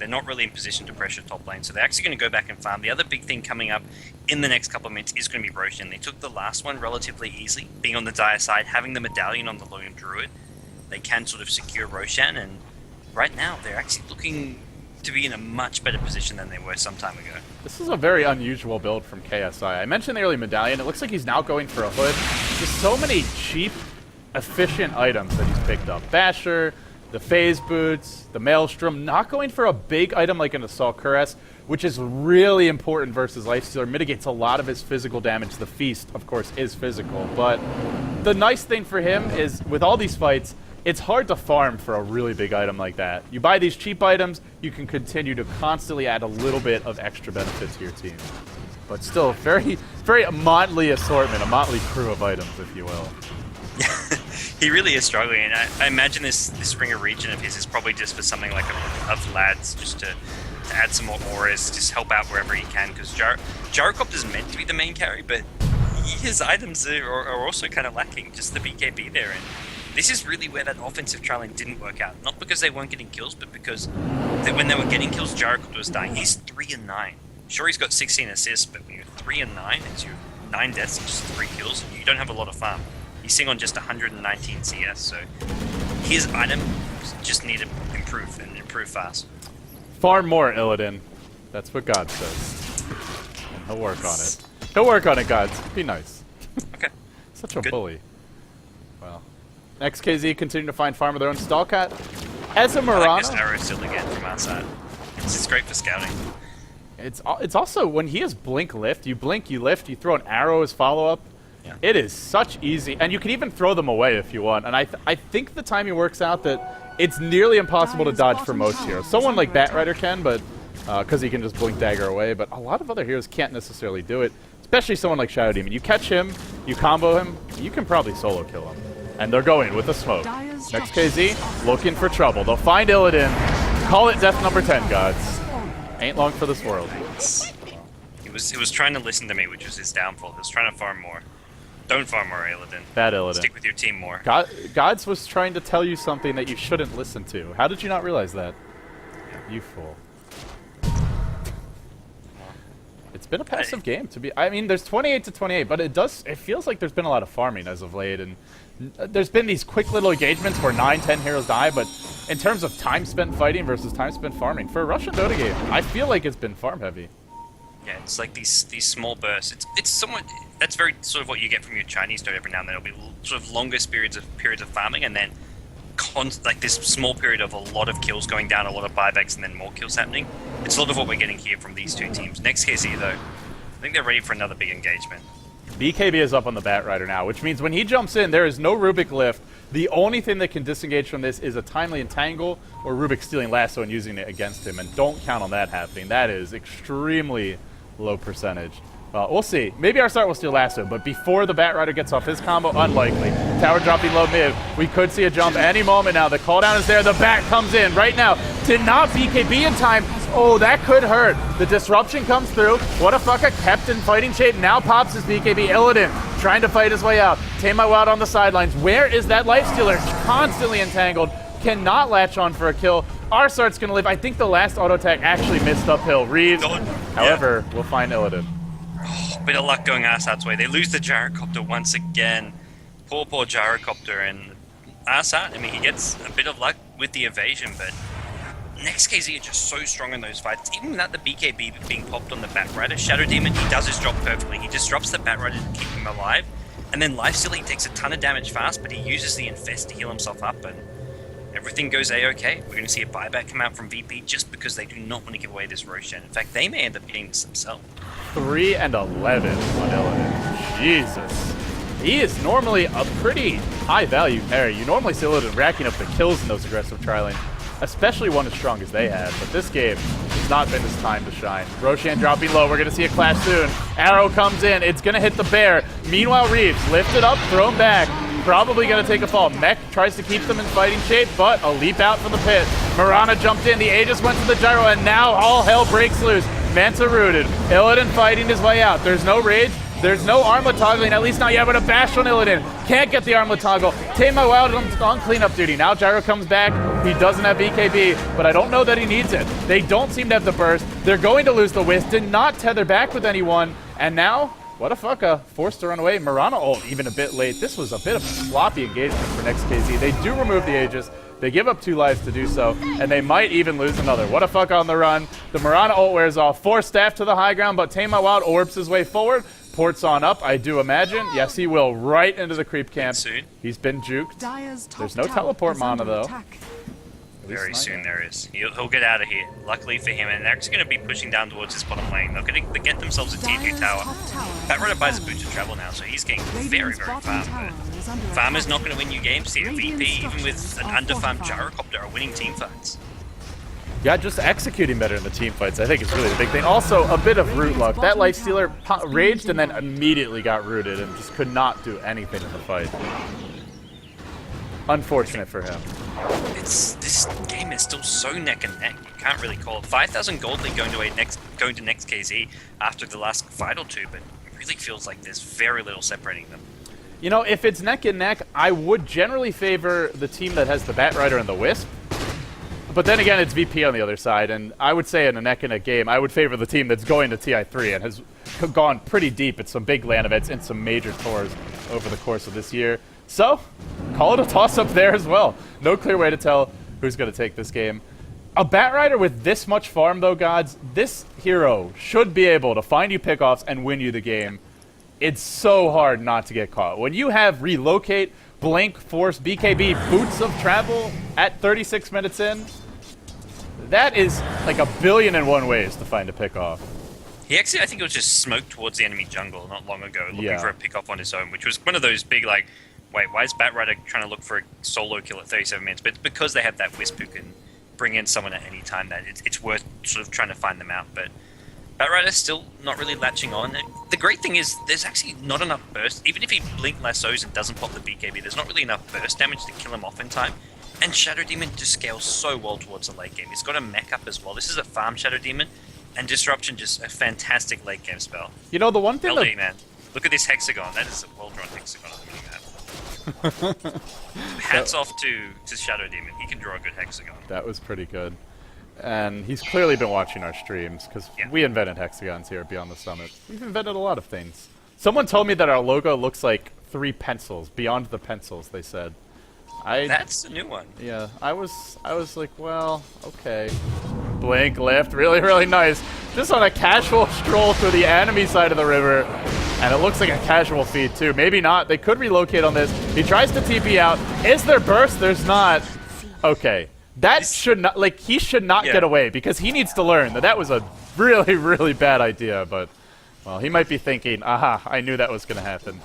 they're not really in position to pressure top lane, so they're actually going to go back and farm. The other big thing coming up in the next couple of minutes is going to be Roshan. They took the last one relatively easily, being on the dire side, having the medallion on the Lone Druid. They can sort of secure Roshan, and right now they're actually looking to be in a much better position than they were some time ago. This is a very unusual build from KSI. I mentioned the early medallion. It looks like he's now going for a hood. Just so many cheap, efficient items that he's picked up. Basher, the phase boots, the maelstrom, not going for a big item like an assault cuirass, which is really important versus Lifestealer. Mitigates a lot of his physical damage. The feast, of course, is physical, but the nice thing for him is with all these fights, it's hard to farm for a really big item like that. You buy these cheap items, you can continue to constantly add a little bit of extra benefit to your team. But still, very, very motley assortment, a motley crew of items, if you will. He really is struggling, and I imagine this Springer region of his is probably just for something like of lads, just to add some more auras, just help out wherever he can, because Gyrocopter is meant to be the main carry, but his items are also kind of lacking, just the BKB there, and this is really where that offensive trialing didn't work out. Not because they weren't getting kills, but because when they were getting kills, Gyrocopter was dying. He's 3-9. Sure, he's got 16 assists, but when you're 3-9, it's your 9 deaths and just 3 kills, and you don't have a lot of farm. He's sitting on just 119 CS, so his items just need to improve, and improve fast. Farm more, Illidan. That's what God says. And he'll work on it. He'll work on it, Gods. Be nice. Okay. Such a bully. Well, NEXT.kz continue to find farm of their own. Stallcat. As a Mirana. I like this arrow still again from outside. It's great for scouting. It's also, when he has blink lift, you blink, you lift, you throw an arrow as follow-up. Yeah. It is such easy, and you can even throw them away if you want. And I think the timing works out that it's nearly impossible to dodge for most heroes. Someone like Batrider can, but because he can just blink dagger away. But a lot of other heroes can't necessarily do it, especially someone like Shadow Demon. You catch him, you combo him, you can probably solo kill him. And they're going with the smoke. NEXT.kz looking for trouble. They'll find Illidan. Call it death number 10, Gods. Ain't long for this world. He was trying to listen to me, which was his downfall. He was trying to farm more. Don't farm more, Illidan. Bad Illidan. Stick with your team more. Gods was trying to tell you something that you shouldn't listen to. How did you not realize that? Yeah. You fool. It's been a passive game to be. I mean, there's 28 to 28, but it feels like there's been a lot of farming as of late, and there's been these quick little engagements where 9-10 heroes die, but in terms of time spent fighting versus time spent farming, for a Russian Dota game, I feel like it's been farm heavy. Yeah, it's like these small bursts. It's somewhat, that's very sort of what you get from your Chinese Dota every now and then. It'll be sort of longer periods of farming, and then like this small period of a lot of kills going down, a lot of buybacks, and then more kills happening. It's a lot of what we're getting here from these two teams. NEXT.kz though, I think they're ready for another big engagement. BKB is up on the Batrider now, which means when he jumps in, there is no Rubik lift. The only thing that can disengage from this is a timely entangle or Rubik stealing lasso and using it against him, and don't count on that happening. That is extremely low percentage. We'll see. Maybe ars-art will steal lasso, but before the Batrider gets off his combo, unlikely. Tower dropping low mid. We could see a jump any moment now. The cooldown is there. The bat comes in right now. Did not BKB in time. Oh, that could hurt. The disruption comes through. What a fucker, kept in fighting shape. Now pops his BKB. Illidan trying to fight his way out. Tame My Wild on the sidelines. Where is that lifestealer? Constantly entangled. Cannot latch on for a kill. ars-art's gonna live. I think the last auto attack actually missed uphill. Reeves, however, will find Illidan. Oh, bit of luck going ars-art's way. They lose the gyrocopter once again. Poor gyrocopter. And ars-art, I mean, he gets a bit of luck with the evasion, but NEXT.kz are just so strong in those fights. Even without the BKB being popped on the Batrider, Shadow Demon, he does his job perfectly. He disrupts the Batrider to keep him alive. And then Lifesteal, he takes a ton of damage fast, but he uses the Infest to heal himself up, and everything goes A-OK. We're going to see a buyback come out from VP just because they do not want to give away this Roshan. In fact, they may end up getting this themselves. 3 and 11 on Illidan. Jesus. He is normally a pretty high-value carry. You normally see Illidan racking up the kills in those aggressive tri-lanes, especially one as strong as they have. But this game has not been his time to shine. Roshan dropping low. We're going to see a clash soon. Arrow comes in. It's going to hit the bear. Meanwhile, Reeves lifted up, thrown back. Probably going to take a fall. Mech tries to keep them in fighting shape, but a leap out from the pit. Mirana jumped in. The Aegis went to the gyro, and now all hell breaks loose. Manta rooted. Illidan fighting his way out. There's no rage. There's no armlet toggling, at least not yet, but a bash on Illidan. Can't get the armlet toggle. Tame My Wild on cleanup duty. Now Gyro comes back. He doesn't have BKB, but I don't know that he needs it. They don't seem to have the burst. They're going to lose the Wisp. Did not tether back with anyone. And now, what a fucka. Forced to run away. Mirana ult even a bit late. This was a bit of a sloppy engagement for NEXT.kz. They do remove the Aegis. They give up 2 lives to do so, and they might even lose another. What a fuck on the run. The Mirana ult wears off. Force staff to the high ground, but Tame My Wild orbs his way forward. Ports on up, I do imagine. Yes, he will. Right into the creep camp. Soon. He's been juked. There's no teleport mana, though. Very soon there is. He'll get out of here, luckily for him, and they're actually going to be pushing down towards his bottom lane. They're going to get themselves a tier 2 tower. Batrider buys a boots of travel now, so he's getting very, very farmed. Farmer's not going to win you games here. VP, even with an under-farmed gyrocopter, are winning team fights. Yeah, just executing better in the team fights, I think, is really the big thing. Also, a bit of root luck. That lifestealer raged and then immediately got rooted and just could not do anything in the fight. Unfortunate for him. This game is still so neck and neck. You can't really call it. 5,000 gold lead going to NEXT.kz after the last fight or two, but it really feels like there's very little separating them. You know, if it's neck and neck, I would generally favor the team that has the Batrider and the Wisp. But then again, it's VP on the other side, and I would say in a neck and neck game, I would favor the team that's going to TI3 and has gone pretty deep at some big LAN events and some major tours over the course of this year. So, call it a toss-up there as well. No clear way to tell who's going to take this game. A Batrider with this much farm, though, gods, this hero should be able to find you pickoffs and win you the game. It's so hard not to get caught. When you have Relocate, Blink, Force, BKB, Boots of Travel at 36 minutes in, that is like 1,000,000,001 ways to find a pickoff. He actually, I think it was just smoked towards the enemy jungle not long ago, looking for a pickoff on his own, which was one of those big, like, wait, why is Batrider trying to look for a solo kill at 37 minutes? But it's because they have that Wisp who can bring in someone at any time that it's worth sort of trying to find them out. But Batrider's still not really latching on. The great thing is there's actually not enough burst. Even if he blink lassos and doesn't pop the BKB, there's not really enough burst damage to kill him off in time. And Shadow Demon just scales so well towards the late game. He's got a mech up as well. This is a farm Shadow Demon, and Disruption just a fantastic late game spell. You know, the one thing LD, man. Look at this hexagon. That is a well-drawn hexagon on the mini-map. Hats off to Shadow Demon. He can draw a good hexagon. That was pretty good. And he's clearly been watching our streams, because we invented hexagons here at Beyond the Summit. We've invented a lot of things. Someone told me that our logo looks like 3 pencils, beyond the pencils, they said. That's a new one. Yeah, I was like, well, okay. Blink, lift, really, really nice. Just on a casual stroll through the enemy side of the river. And it looks like a casual feed, too. Maybe not. They could relocate on this. He tries to TP out. Is there burst? There's not. Okay. That should not, like, he should not get away, because he needs to learn that was a really, really bad idea. But, well, he might be thinking, aha, I knew that was going to happen.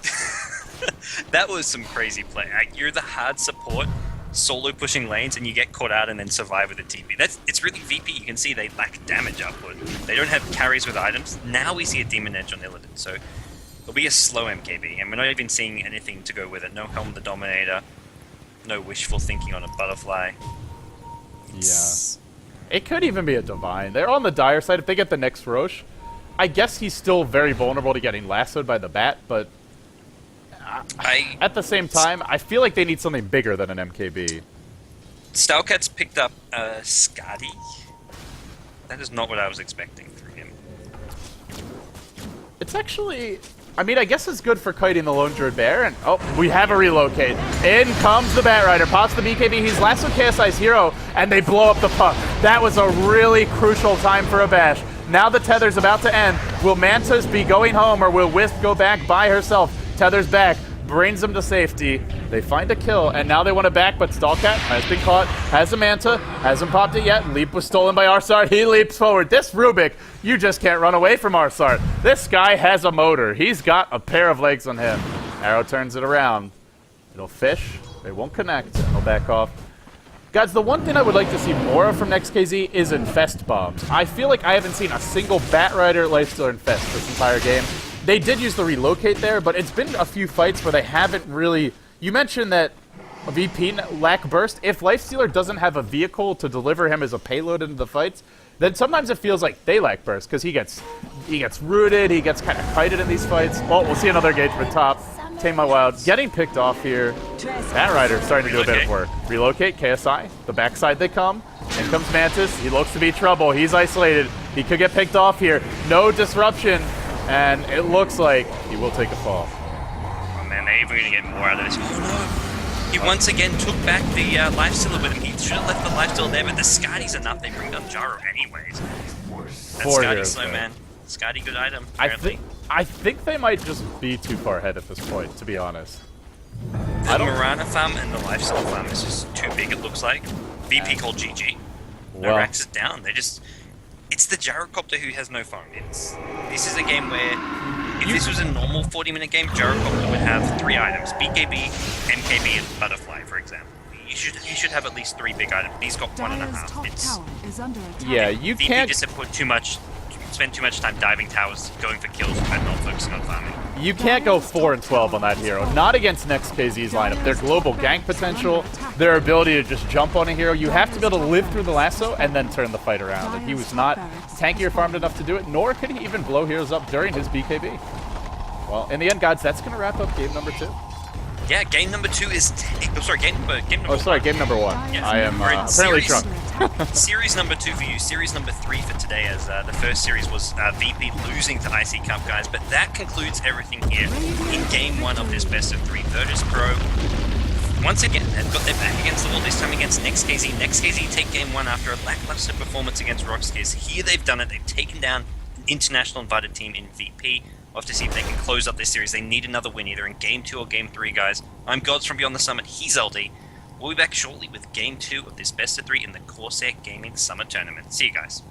That was some crazy play. You're the hard support, solo pushing lanes and you get caught out and then survive with a TP. It's really VP. You can see they lack damage output. They don't have carries with items. Now we see a Demon Edge on Illidan, so it'll be a slow MKB, and we're not even seeing anything to go with it. No Helm the Dominator, no wishful thinking on a Butterfly. Yeah. It could even be a Divine. They're on the dire side. If they get the next Roche, I guess he's still very vulnerable to getting lassoed by the bat, but at the same time, I feel like they need something bigger than an MKB. Stalcat's picked up Skadi. That is not what I was expecting from him. It's actually... I mean, I guess it's good for kiting the Lone Druid Bear, and oh, we have a relocate. In comes the Bat Rider, pops the BKB, he's lassoed KSI's hero, and they blow up the puck. That was a really crucial time for a bash. Now the Tether's about to end. Will Mantis be going home, or will Wisp go back by herself? Tether's back, brings them to safety. They find a kill, and now they want it back, but Stalcat has been caught, has a Manta, hasn't popped it yet. Leap was stolen by ars-art. He leaps forward. This Rubik, you just can't run away from ars-art. This guy has a motor. He's got a pair of legs on him. Arrow turns it around. It'll fish. They won't connect, and they'll back off. Guys, the one thing I would like to see more of from NEXT.kz is Infest bombs. I feel like I haven't seen a single Bat Rider Lifestealer Infest this entire game. They did use the relocate there, but it's been a few fights where they haven't really... You mentioned that VP lack burst. If Lifestealer doesn't have a vehicle to deliver him as a payload into the fights, then sometimes it feels like they lack burst, because he gets rooted, he gets kind of kited in these fights. Well, we'll see another engagement top. Tame My Wild getting picked off here. Bat Rider starting to do a bit of work. Relocate, KSI. The backside they come. In comes Mantis. He looks to be trouble. He's isolated. He could get picked off here. No disruption. And it looks like he will take a fall. Oh man, they're even going to get more out of this. Oh no! He once again took back the lifestealer with him. He should have left the lifestealer there, but the Skadi's enough. They bring down Jaro anyways. That's Skadi slow, man. Skadi good item, apparently. I think they might just be too far ahead at this point, to be honest. The Mirana farm and the lifesteal farm is just too big, it looks like. VP called GG. No racks is down. They just... It's the Gyrocopter who has no farm. This is a game where, if this was a normal 40-minute game, Gyrocopter would have 3 items. BKB, MKB, and Butterfly, for example. He should have at least 3 big items. He's got 1.5. It's... Yeah, you VP can't... just have spent too much time diving towers, going for kills, but not focusing on farming. You can't go 4 and 12 on that hero. Not against NEXT.kz's lineup. Their global gank potential, their ability to just jump on a hero. You have to be able to live through the lasso and then turn the fight around. And he was not tanky or farmed enough to do it, nor could he even blow heroes up during his BKB. Well, in the end, guys, that's going to wrap up game number 2. Yeah, game number 2 is... game number 1. Oh, sorry, game number 1. Yes. I am apparently drunk. Series number 2 for you. Series number 3 for today, as the first series was VP losing to IC Cup, guys. But that concludes everything here in game 1 of this best of 3. Virtus Pro, once again, they've got their back against the wall, this time against NEXT.kz. NEXT.kz take game 1 after a lackluster performance against rox.kis. Here they've done it. They've taken down an international invited team in VP. We'll have to see if they can close up this series. They need another win, either in Game 2 or Game 3, guys. I'm Gods from Beyond the Summit. He's LD. We'll be back shortly with Game 2 of this Best of 3 in the Corsair Gaming Summer Tournament. See you guys.